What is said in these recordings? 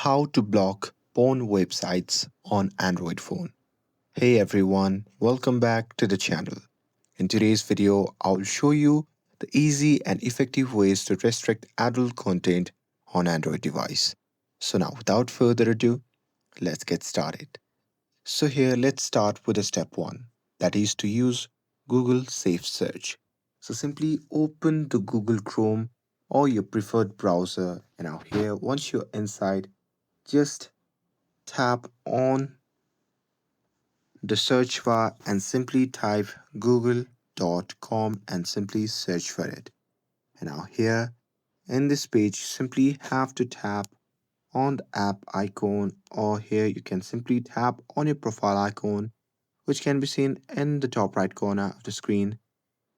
how to block porn websites on Android phone. Hey everyone, welcome back to the channel. In today's video, I'll show you the easy and effective ways to restrict adult content on Android device. So now without further ado, let's get started. So here let's start with the step 1, that is to use Google Safe Search. So simply open the Google Chrome or your preferred browser, and now here once you're inside, just tap on the search bar and simply type google.com and simply search for it. And now here in this page, simply have to tap on the app icon, or here you can simply tap on your profile icon, which can be seen in the top right corner of the screen.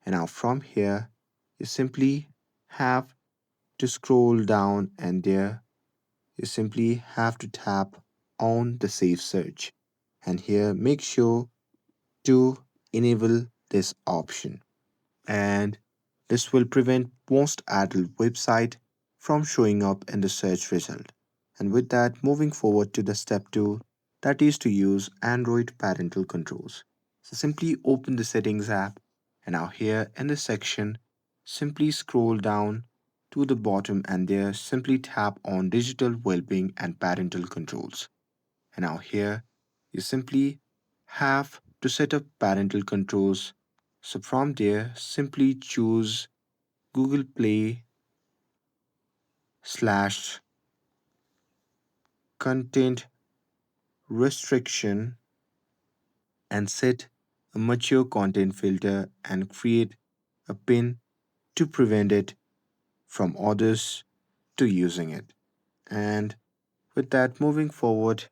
And now from here, you simply have to scroll down, and there you simply have to tap on the safe search. And here make sure to enable this option, and this will prevent most adult website from showing up in the search result. And with that, moving forward to the step 2, that is to use Android parental controls. So simply open the settings app, and now here in the section simply scroll down to the bottom, and there simply tap on digital well-being and parental controls. And now here you simply have to set up parental controls. So from there, simply choose Google Play slash content restriction and set a mature content filter and create a pin to prevent it from others to using it. And with that, moving forward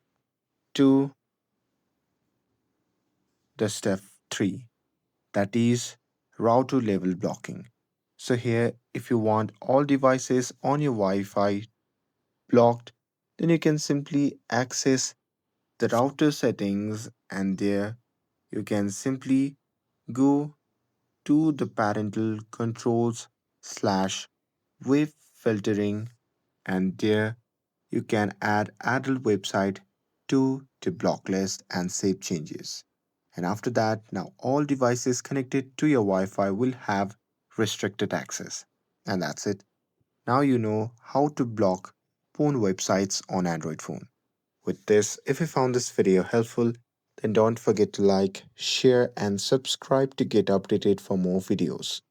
to the step 3, that is router level blocking. So here, if you want all devices on your Wi-Fi blocked, then you can simply access the router settings, and there you can simply go to the parental controls slash web filtering, and there you can add adult website to the block list and save changes. And after that, now all devices connected to your Wi-Fi will have restricted access. And that's it. Now you know how to block porn websites on Android phone. With this, if you found this video helpful, then don't forget to like, share and subscribe to get updated for more videos.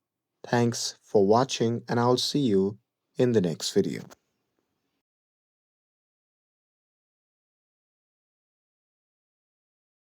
Thanks for watching, and I'll see you in the next video.